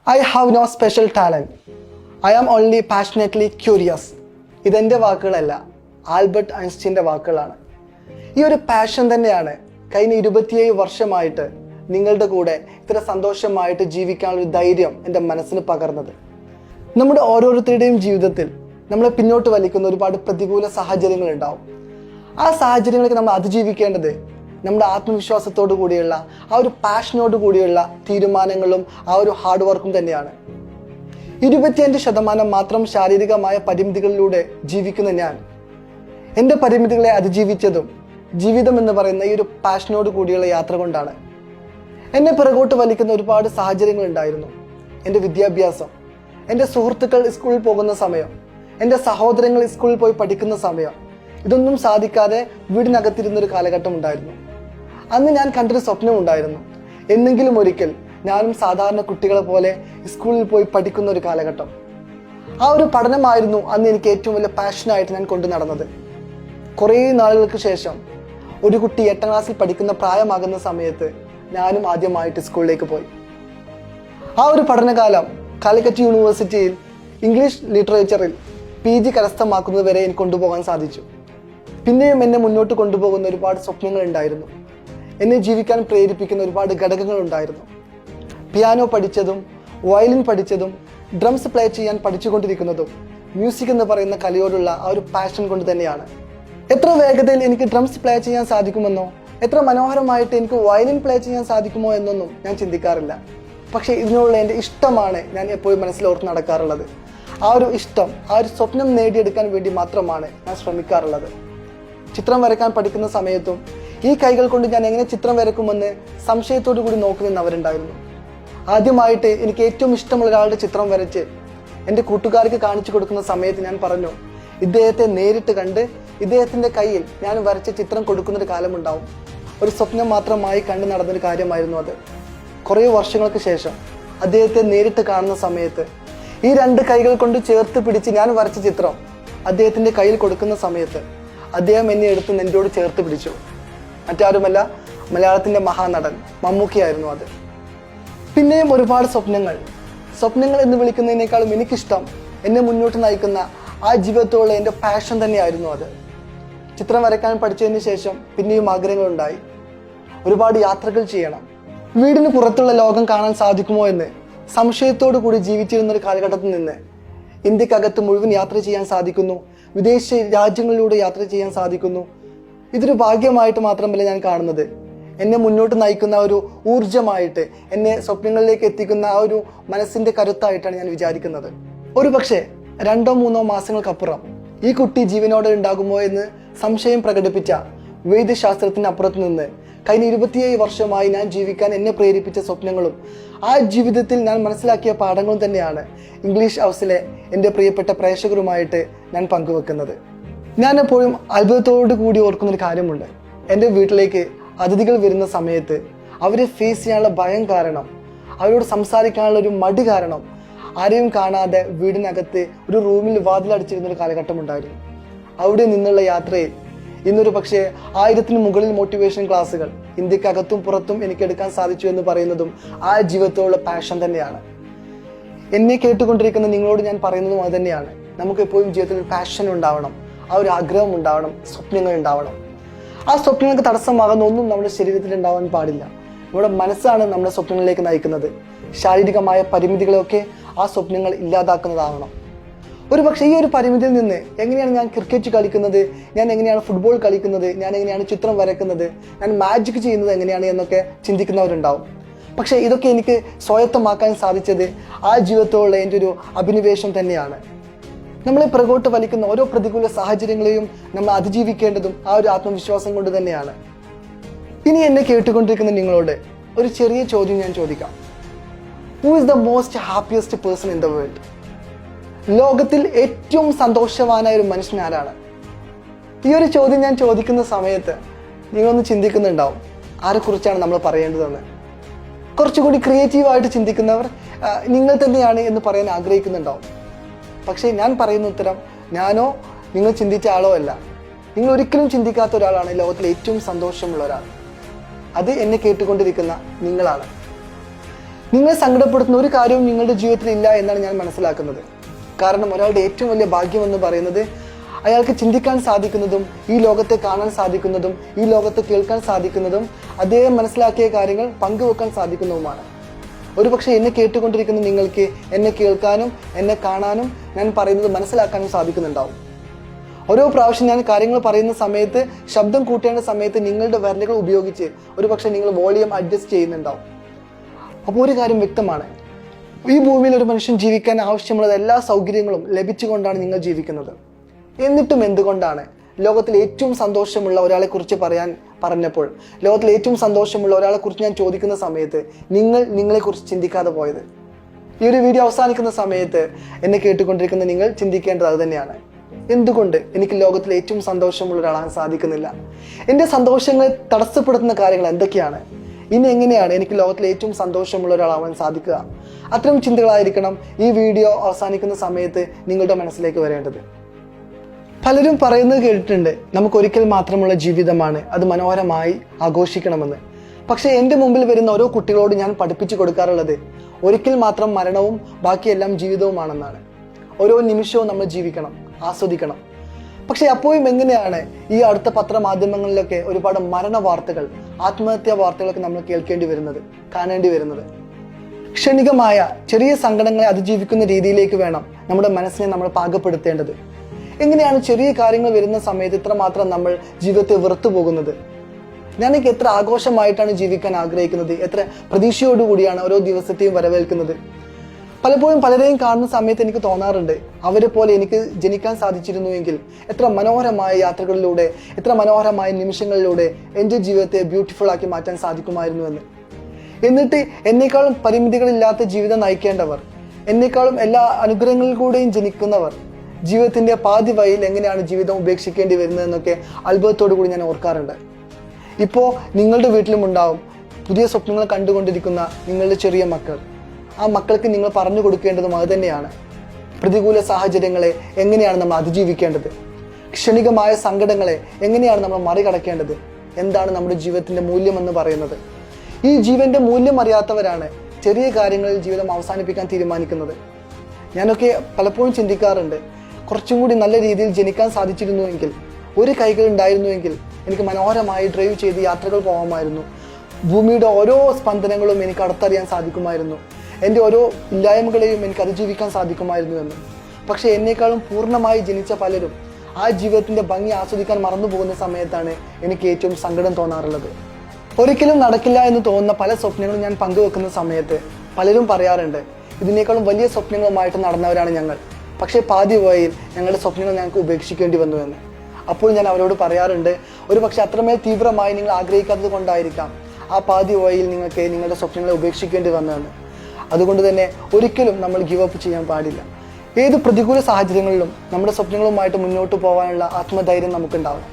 I have no special talent. I am only passionately curious. ഇതെൻ്റെ വാക്കുകളല്ല, Albert ഐൻസ്റ്റീൻ്റെ വാക്കുകളാണ്. ഈ ഒരു പാഷൻ തന്നെയാണ് കഴിഞ്ഞ 27 വർഷമായിട്ട് നിങ്ങളുടെ കൂടെ ഇത്ര സന്തോഷമായിട്ട് ജീവിക്കാനുള്ള ഒരു ധൈര്യം എൻ്റെ മനസ്സിന് പകർന്നത്. നമ്മുടെ ഓരോരുത്തരുടെയും ജീവിതത്തിൽ നമ്മളെ പിന്നോട്ട് വലിക്കുന്ന ഒരുപാട് പ്രതികൂല സാഹചര്യങ്ങൾ ഉണ്ടാവും. ആ സാഹചര്യങ്ങളൊക്കെ നമ്മൾ അതിജീവിക്കേണ്ടത് നമ്മുടെ ആത്മവിശ്വാസത്തോടു കൂടിയുള്ള ആ ഒരു പാഷനോട് കൂടിയുള്ള തീരുമാനങ്ങളും ആ ഒരു ഹാർഡ് വർക്കും തന്നെയാണ്. 25% മാത്രം ശാരീരികമായ പരിമിതികളിലൂടെ ജീവിക്കുന്ന ഞാൻ എൻ്റെ പരിമിതികളെ അതിജീവിച്ചതും ജീവിതം എന്ന് പറയുന്ന ഈ ഒരു പാഷനോട് കൂടിയുള്ള യാത്ര കൊണ്ടാണ്. എന്നെ പിറകോട്ട് വലിക്കുന്ന ഒരുപാട് സാഹചര്യങ്ങൾ ഉണ്ടായിരുന്നു. എൻ്റെ വിദ്യാഭ്യാസം, എൻ്റെ സുഹൃത്തുക്കൾ സ്കൂളിൽ പോകുന്ന സമയം, എൻ്റെ സഹോദരങ്ങൾ സ്കൂളിൽ പോയി പഠിക്കുന്ന സമയം, ഇതൊന്നും സാധിക്കാതെ വീടിനകത്തിരുന്നൊരു കാലഘട്ടം ഉണ്ടായിരുന്നു. അന്ന് ഞാൻ കണ്ടൊരു സ്വപ്നം ഉണ്ടായിരുന്നു. എന്നെങ്കിലും ഒരിക്കൽ ഞാനും സാധാരണ കുട്ടികളെ പോലെ സ്കൂളിൽ പോയി പഠിക്കുന്ന ഒരു കാലഘട്ടം. ആ ഒരു പഠനമായിരുന്നു അന്ന് എനിക്ക് ഏറ്റവും വലിയ പാഷനായിട്ട് ഞാൻ കൊണ്ടു നടന്നത്. കുറേ നാളുകൾക്ക് ശേഷം ഒരു കുട്ടി 8ാം ക്ലാസ്സിൽ പഠിക്കുന്ന പ്രായമാകുന്ന സമയത്ത് ഞാനും ആദ്യമായിട്ട് സ്കൂളിലേക്ക് പോയി. ആ ഒരു പഠനകാലം കാലിക്കറ്റ് യൂണിവേഴ്സിറ്റിയിൽ ഇംഗ്ലീഷ് ലിറ്ററേച്ചറിൽ PG കരസ്ഥമാക്കുന്നത് വരെ എനിക്ക് കൊണ്ടുപോകാൻ സാധിച്ചു. പിന്നെയും എന്നെ മുന്നോട്ട് കൊണ്ടുപോകുന്ന ഒരുപാട് സ്വപ്നങ്ങൾ ഉണ്ടായിരുന്നു. എന്നെ ജീവിക്കാൻ പ്രേരിപ്പിക്കുന്ന ഒരുപാട് ഘടകങ്ങൾ ഉണ്ടായിരുന്നു. പിയാനോ പഠിച്ചതും വയലിൻ പഠിച്ചതും ഡ്രംസ് പ്ലേ ചെയ്യാൻ പഠിച്ചുകൊണ്ടിരിക്കുന്നതും മ്യൂസിക് എന്ന് പറയുന്ന കലയോടുള്ള ആ ഒരു പാഷൻ കൊണ്ട് തന്നെയാണ്. എത്ര വേഗതയിൽ എനിക്ക് ഡ്രംസ് പ്ലേ ചെയ്യാൻ സാധിക്കുമെന്നോ എത്ര മനോഹരമായിട്ട് എനിക്ക് വയലിൻ പ്ലേ ചെയ്യാൻ സാധിക്കുമോ എന്നൊന്നും ഞാൻ ചിന്തിക്കാറില്ല. പക്ഷേ ഇതിനുള്ള എൻ്റെ ഇഷ്ടമാണ് ഞാൻ എപ്പോഴും മനസ്സിലോർത്ത് നടക്കാറുള്ളത്. ആ ഒരു ഇഷ്ടം, ആ ഒരു സ്വപ്നം നേടിയെടുക്കാൻ വേണ്ടി മാത്രമാണ് ഞാൻ ശ്രമിക്കാറുള്ളത്. ചിത്രം വരയ്ക്കാൻ പഠിക്കുന്ന സമയത്തും ഈ കൈകൾ കൊണ്ട് ഞാൻ എങ്ങനെ ചിത്രം വരയ്ക്കുമെന്ന് സംശയത്തോടു കൂടി നോക്കി നിന്നവരുണ്ടായിരുന്നു. ആദ്യമായിട്ട് എനിക്ക് ഏറ്റവും ഇഷ്ടമുള്ള ഒരാളുടെ ചിത്രം വരച്ച് എൻ്റെ കൂട്ടുകാർക്ക് കാണിച്ചു കൊടുക്കുന്ന സമയത്ത് ഞാൻ പറഞ്ഞു, ഇദ്ദേഹത്തെ നേരിട്ട് കണ്ട് ഇദ്ദേഹത്തിൻ്റെ കയ്യിൽ ഞാൻ വരച്ച ചിത്രം കൊടുക്കുന്നൊരു കാലമുണ്ടാവും. ഒരു സ്വപ്നം മാത്രമായി കണ്ടു നടന്നൊരു കാര്യമായിരുന്നു അത്. കുറേ വർഷങ്ങൾക്ക് ശേഷം അദ്ദേഹത്തെ നേരിട്ട് കാണുന്ന സമയത്ത് ഈ 2 കൈകൾ കൊണ്ട് ചേർത്ത് പിടിച്ച് ഞാൻ വരച്ച ചിത്രം അദ്ദേഹത്തിൻ്റെ കയ്യിൽ കൊടുക്കുന്ന സമയത്ത് അദ്ദേഹം എന്നെ എടുത്ത് നെഞ്ചോട് ചേർത്ത് പിടിച്ചു. മറ്റാരുമല്ല, മലയാളത്തിൻ്റെ മഹാനടൻ മമ്മൂക്കയായിരുന്നു അത്. പിന്നെയും ഒരുപാട് സ്വപ്നങ്ങൾ എന്ന് വിളിക്കുന്നതിനേക്കാളും എനിക്കിഷ്ടം എന്നെ മുന്നോട്ട് നയിക്കുന്ന ആ ജീവിതത്തോളം എൻ്റെ പാഷൻ തന്നെയായിരുന്നു അത്. ചിത്രം വരയ്ക്കാൻ പഠിച്ചതിന് ശേഷം പിന്നെയും ആഗ്രഹങ്ങളുണ്ടായി. ഒരുപാട് യാത്രകൾ ചെയ്യണം, വീടിന് പുറത്തുള്ള ലോകം കാണാൻ സാധിക്കുമോ എന്ന് സംശയത്തോടു കൂടി ജീവിച്ചിരുന്നൊരു കാലഘട്ടത്തിൽ നിന്ന് ഇന്ത്യക്കകത്ത് മുഴുവൻ യാത്ര ചെയ്യാൻ സാധിക്കുന്നു, വിദേശ രാജ്യങ്ങളിലൂടെ യാത്ര ചെയ്യാൻ സാധിക്കുന്നു. ഇതൊരു ഭാഗ്യമായിട്ട് മാത്രമല്ല ഞാൻ കാണുന്നത്, എന്നെ മുന്നോട്ട് നയിക്കുന്ന ഒരു ഊർജമായിട്ട്, എന്നെ സ്വപ്നങ്ങളിലേക്ക് എത്തിക്കുന്ന ആ ഒരു മനസ്സിൻ്റെ കരുത്തായിട്ടാണ് ഞാൻ വിചാരിക്കുന്നത്. ഒരു പക്ഷേ 2-3 മാസങ്ങൾക്കപ്പുറം ഈ കുട്ടി ജീവനോടെ ഉണ്ടാകുമോ എന്ന് സംശയം പ്രകടിപ്പിച്ച വൈദ്യശാസ്ത്രത്തിനപ്പുറത്ത് നിന്ന് കഴിഞ്ഞ 27 വർഷമായി ഞാൻ ജീവിക്കാൻ എന്നെ പ്രേരിപ്പിച്ച സ്വപ്നങ്ങളും ആ ജീവിതത്തിൽ ഞാൻ മനസ്സിലാക്കിയ പാഠങ്ങളും തന്നെയാണ് ഇംഗ്ലീഷ് ഹൗസിലെ എൻ്റെ പ്രിയപ്പെട്ട പ്രേക്ഷകരുമായിട്ട് ഞാൻ പങ്കുവെക്കുന്നത്. ഞാൻ എപ്പോഴും അത്ഭുതത്തോടു കൂടി ഓർക്കുന്നൊരു കാര്യമുണ്ട്. എൻ്റെ വീട്ടിലേക്ക് അതിഥികൾ വരുന്ന സമയത്ത് അവരെ ഫേസ് ചെയ്യാനുള്ള ഭയം കാരണം, അവരോട് സംസാരിക്കാനുള്ള ഒരു മടി കാരണം ആരെയും കാണാതെ വീടിനകത്ത് ഒരു റൂമിൽ വാതിലടച്ചിരുന്നൊരു കാലഘട്ടം ഉണ്ടായിരുന്നു. അവിടെ നിന്നുള്ള യാത്രയിൽ ഇന്നൊരു പക്ഷേ 1000-ന് മുകളിൽ മോട്ടിവേഷൻ ക്ലാസ്സുകൾ ഇന്ത്യക്കകത്തും പുറത്തും എനിക്ക് എടുക്കാൻ സാധിച്ചു എന്ന് പറയുന്നതും ആ ജീവിതത്തോടുള്ള പാഷൻ തന്നെയാണ്. എന്നെ കേട്ടുകൊണ്ടിരിക്കുന്ന നിങ്ങളോട് ഞാൻ പറയുന്നതും അത് തന്നെയാണ്. നമുക്ക് എപ്പോഴും ജീവിതത്തിൽ ഒരു പാഷൻ ഉണ്ടാവണം, ആ ഒരു ആഗ്രഹം ഉണ്ടാവണം, സ്വപ്നങ്ങൾ ഉണ്ടാവണം. ആ സ്വപ്നങ്ങൾക്ക് തടസ്സമാകുന്ന ഒന്നും നമ്മുടെ ശരീരത്തിൽ ഉണ്ടാവാൻ പാടില്ല. നമ്മുടെ മനസ്സാണ് നമ്മുടെ സ്വപ്നങ്ങളിലേക്ക് നയിക്കുന്നത്. ശാരീരികമായ പരിമിതികളെയൊക്കെ ആ സ്വപ്നങ്ങൾ ഇല്ലാതാക്കുന്നതാവണം. ഒരു പക്ഷേ ഈ ഒരു പരിമിതിയിൽ നിന്ന് എങ്ങനെയാണ് ഞാൻ ക്രിക്കറ്റ് കളിക്കുന്നത്, ഞാൻ എങ്ങനെയാണ് ഫുട്ബോൾ കളിക്കുന്നത്, ഞാൻ എങ്ങനെയാണ് ചിത്രം വരയ്ക്കുന്നത്, ഞാൻ മാജിക് ചെയ്യുന്നത് എങ്ങനെയാണ് എന്നൊക്കെ ചിന്തിക്കുന്നവരുണ്ടാവും. പക്ഷേ ഇതൊക്കെ എനിക്ക് സ്വായത്തമാക്കാൻ സാധിച്ചത് ആ ജീവിതത്തോടുള്ള എൻ്റെ ഒരു അഭിനിവേശം തന്നെയാണ്. നമ്മളെ പുറകോട്ട് വലിക്കുന്ന ഓരോ പ്രതികൂല സാഹചര്യങ്ങളെയും നമ്മൾ അതിജീവിക്കേണ്ടതും ആ ഒരു ആത്മവിശ്വാസം കൊണ്ട് തന്നെയാണ്. ഇനി എന്നെ കേട്ടുകൊണ്ടിരിക്കുന്ന നിങ്ങളോട് ഒരു ചെറിയ ചോദ്യം ഞാൻ ചോദിക്കാം. Who is the most happiest person in the world? ലോകത്തിൽ ഏറ്റവും സന്തോഷവാനായ ഒരു മനുഷ്യൻ ആരാണ്? ഈ ഒരു ചോദ്യം ഞാൻ ചോദിക്കുന്ന സമയത്ത് നിങ്ങളൊന്ന് ചിന്തിക്കുന്നുണ്ടാവും, ആരെക്കുറിച്ചാണ് നമ്മൾ പറയേണ്ടതെന്ന്. കുറച്ചുകൂടി ക്രിയേറ്റീവായിട്ട് ചിന്തിക്കുന്നവർ നിങ്ങൾ തന്നെയാണ് എന്ന് പറയാൻ ആഗ്രഹിക്കുന്നുണ്ടാവും. പക്ഷേ ഞാൻ പറയുന്ന ഉത്തരം ഞാനോ നിങ്ങൾ ചിന്തിച്ച ആളോ അല്ല. നിങ്ങൾ ഒരിക്കലും ചിന്തിക്കാത്ത ഒരാളാണ് ലോകത്തിലെ ഏറ്റവും സന്തോഷമുള്ള ഒരാൾ. അത് എന്നെ കേട്ടുകൊണ്ടിരിക്കുന്ന നിങ്ങളാണ്. നിങ്ങളെ സങ്കടപ്പെടുത്തുന്ന ഒരു കാര്യവും നിങ്ങളുടെ ജീവിതത്തിൽ ഇല്ല എന്നാണ് ഞാൻ മനസ്സിലാക്കുന്നത്. കാരണം ഒരാളുടെ ഏറ്റവും വലിയ ഭാഗ്യം എന്ന് പറയുന്നത് അയാൾക്ക് ചിന്തിക്കാൻ സാധിക്കുന്നതും ഈ ലോകത്തെ കാണാൻ സാധിക്കുന്നതും ഈ ലോകത്തെ കേൾക്കാൻ സാധിക്കുന്നതും അദ്ദേഹം മനസ്സിലാക്കിയ കാര്യങ്ങൾ പങ്കുവെക്കാൻ സാധിക്കുന്നതുമാണ്. ഒരുപക്ഷെ എന്നെ കേട്ടുകൊണ്ടിരിക്കുന്ന നിങ്ങൾക്ക് എന്നെ കേൾക്കാനും എന്നെ കാണാനും ഞാൻ പറയുന്നത് മനസ്സിലാക്കാനും സാധിക്കുന്നുണ്ടാവും. ഓരോ പ്രാവശ്യം ഞാൻ കാര്യങ്ങൾ പറയുന്ന സമയത്ത് ശബ്ദം കൂട്ടേണ്ട സമയത്ത് നിങ്ങളുടെ വിരലുകൾ ഉപയോഗിച്ച് ഒരുപക്ഷെ നിങ്ങൾ വോളിയം അഡ്ജസ്റ്റ് ചെയ്യുന്നുണ്ടാവും. അപ്പോൾ ഒരു കാര്യം വ്യക്തമാണ്, ഈ ഭൂമിയിൽ ഒരു മനുഷ്യൻ ജീവിക്കാൻ ആവശ്യമുള്ള എല്ലാ സൗകര്യങ്ങളും ലഭിച്ചുകൊണ്ടാണ് നിങ്ങൾ ജീവിക്കുന്നത്. എന്നിട്ടും എന്തുകൊണ്ടാണ് ലോകത്തിൽ ഏറ്റവും സന്തോഷമുള്ള ഒരാളെ കുറിച്ച് പറഞ്ഞപ്പോൾ ലോകത്തിൽ ഏറ്റവും സന്തോഷമുള്ള ഒരാളെ കുറിച്ച് ഞാൻ ചോദിക്കുന്ന സമയത്ത് നിങ്ങളെക്കുറിച്ച് ചിന്തിക്കാതെ പോയത്? ഈ ഒരു വീഡിയോ അവസാനിക്കുന്ന സമയത്ത് എന്നെ കേട്ടുകൊണ്ടിരിക്കുന്ന നിങ്ങൾ ചിന്തിക്കേണ്ടത് അത് തന്നെയാണ്. എന്തുകൊണ്ട് എനിക്ക് ലോകത്തിൽ ഏറ്റവും സന്തോഷമുള്ള ഒരാളാകാൻ സാധിക്കുന്നില്ല? എൻ്റെ സന്തോഷങ്ങളെ തടസ്സപ്പെടുത്തുന്ന കാര്യങ്ങൾ എന്തൊക്കെയാണ്? ഇനി എങ്ങനെയാണ് എനിക്ക് ലോകത്തിൽ ഏറ്റവും സന്തോഷമുള്ള ഒരാളാവാൻ സാധിക്കുക? അത്തരം ചിന്തകളായിരിക്കണം ഈ വീഡിയോ അവസാനിക്കുന്ന സമയത്ത് നിങ്ങളുടെ മനസ്സിലേക്ക് വരേണ്ടത്. പലരും പറയുന്നത് കേട്ടിട്ടുണ്ട്, നമുക്ക് ഒരിക്കൽ മാത്രമുള്ള ജീവിതമാണ്, അത് മനോഹരമായി ആഘോഷിക്കണമെന്ന്. പക്ഷേ എൻ്റെ മുമ്പിൽ വരുന്ന ഓരോ കുട്ടികളോട് ഞാൻ പഠിപ്പിച്ചു കൊടുക്കാറുള്ളത് ഒരിക്കൽ മാത്രം മരണവും ബാക്കിയെല്ലാം ജീവിതവുമാണെന്നാണ്. ഓരോ നിമിഷവും നമ്മൾ ജീവിക്കണം, ആസ്വദിക്കണം. പക്ഷെ അപ്പോഴും എങ്ങനെയാണ് ഈ അടുത്ത പത്രമാധ്യമങ്ങളിലൊക്കെ ഒരുപാട് മരണ വാർത്തകൾ, ആത്മഹത്യാ വാർത്തകളൊക്കെ നമ്മൾ കേൾക്കേണ്ടി വരുന്നത്, കാണേണ്ടി വരുന്നത്? ക്ഷണികമായ ചെറിയ സങ്കടങ്ങളെ അതിജീവിക്കുന്ന രീതിയിലേക്ക് വേണം നമ്മുടെ മനസ്സിനെ നമ്മൾ പാകപ്പെടുത്തേണ്ടത്. എങ്ങനെയാണ് ചെറിയ കാര്യങ്ങൾ വരുന്ന സമയത്ത് ഇത്രമാത്രം നമ്മൾ ജീവിതത്തെ വെറുത്തു പോകുന്നത്? ഞാനൊക്കെ എത്ര ആഘോഷമായിട്ടാണ് ജീവിക്കാൻ ആഗ്രഹിക്കുന്നത്, എത്ര പ്രതീക്ഷയോടുകൂടിയാണ് ഓരോ ദിവസത്തെയും വരവേൽക്കുന്നത്. പലപ്പോഴും പലരെയും കാണുന്ന സമയത്ത് എനിക്ക് തോന്നാറുണ്ട്, അവരെ പോലെ എനിക്ക് ജനിക്കാൻ സാധിച്ചിരുന്നുവെങ്കിൽ എത്ര മനോഹരമായ യാത്രകളിലൂടെ, എത്ര മനോഹരമായ നിമിഷങ്ങളിലൂടെ എൻ്റെ ജീവിതത്തെ ബ്യൂട്ടിഫുൾ ആക്കി മാറ്റാൻ സാധിക്കുമായിരുന്നു എന്ന്. എന്നിട്ട് എന്നേക്കാളും പരിമിതികളില്ലാത്ത ജീവിതം നയിക്കേണ്ടവർ, എന്നേക്കാളും എല്ലാ അനുഗ്രഹങ്ങളിൽ കൂടെയും ജനിക്കുന്നവർ ജീവിതത്തിന്റെ പാതി വഴിയിൽ എങ്ങനെയാണ് ജീവിതം ഉപേക്ഷിക്കേണ്ടി വരുന്നതെന്നൊക്കെ അത്ഭുതത്തോടു കൂടി ഞാൻ ഓർക്കാറുണ്ട്. ഇപ്പോൾ നിങ്ങളുടെ വീട്ടിലും ഉണ്ടാവും പുതിയ സ്വപ്നങ്ങൾ കണ്ടുകൊണ്ടിരിക്കുന്ന നിങ്ങളുടെ ചെറിയ മക്കൾ. ആ മക്കൾക്ക് നിങ്ങൾ പറഞ്ഞു കൊടുക്കേണ്ടതും അത് തന്നെയാണ്. പ്രതികൂല സാഹചര്യങ്ങളെ എങ്ങനെയാണ് നമ്മൾ അതിജീവിക്കേണ്ടത്? ക്ഷണികമായ സങ്കടങ്ങളെ എങ്ങനെയാണ് നമ്മൾ മറികടക്കേണ്ടത്? എന്താണ് നമ്മുടെ ജീവിതത്തിന്റെ മൂല്യം എന്ന് പറയുന്നത്? ഈ ജീവന്റെ മൂല്യം അറിയാത്തവരാണ് ചെറിയ കാര്യങ്ങളിൽ ജീവിതം അവസാനിപ്പിക്കാൻ തീരുമാനിക്കുന്നത്. ഞാനൊക്കെ പലപ്പോഴും ചിന്തിക്കാറുണ്ട്, കുറച്ചും കൂടി നല്ല രീതിയിൽ ജനിക്കാൻ സാധിച്ചിരുന്നുവെങ്കിൽ, ഒരു കൈകൾ ഉണ്ടായിരുന്നുവെങ്കിൽ എനിക്ക് മനോഹരമായി ഡ്രൈവ് ചെയ്ത് യാത്രകൾ പോകാമായിരുന്നു. ഭൂമിയുടെ ഓരോ സ്പന്ദനങ്ങളും എനിക്ക് അടുത്തറിയാൻ സാധിക്കുമായിരുന്നു. എൻ്റെ ഓരോ ഇല്ലായ്മകളെയും എനിക്ക് അതിജീവിക്കാൻ സാധിക്കുമായിരുന്നു എന്ന്. പക്ഷെ എന്നേക്കാളും പൂർണ്ണമായി ജനിച്ച പലരും ആ ജീവിതത്തിൻ്റെ ഭംഗി ആസ്വദിക്കാൻ മറന്നു പോകുന്ന സമയത്താണ് എനിക്ക് ഏറ്റവും സങ്കടം തോന്നാറുള്ളത്. ഒരിക്കലും നടക്കില്ല എന്ന് തോന്നുന്ന പല സ്വപ്നങ്ങളും ഞാൻ പങ്കുവെക്കുന്ന സമയത്ത് പലരും പറയാറുണ്ട്, ഇതിനേക്കാളും വലിയ സ്വപ്നങ്ങളുമായിട്ട് നടന്നവരാണ് ഞങ്ങൾ, പക്ഷേ പാതി വഴിയിൽ ഞങ്ങളുടെ സ്വപ്നങ്ങൾ ഞങ്ങൾക്ക് ഉപേക്ഷിക്കേണ്ടി വന്നു എന്ന്. അപ്പോൾ ഞാൻ അവരോട് പറയാറുണ്ട്, ഒരു പക്ഷെ അത്രമേൽ തീവ്രമായി നിങ്ങൾ ആഗ്രഹിക്കാത്തത് കൊണ്ടായിരിക്കാം ആ പാതി വഴിയിൽ നിങ്ങൾക്ക് നിങ്ങളുടെ സ്വപ്നങ്ങളെ ഉപേക്ഷിക്കേണ്ടി വന്നതെന്ന്. അതുകൊണ്ട് തന്നെ ഒരിക്കലും നമ്മൾ ഗിവ് അപ്പ് ചെയ്യാൻ പാടില്ല. ഏത് പ്രതികൂല സാഹചര്യങ്ങളിലും നമ്മുടെ സ്വപ്നങ്ങളുമായിട്ട് മുന്നോട്ട് പോകാനുള്ള ആത്മധൈര്യം നമുക്കുണ്ടാവും.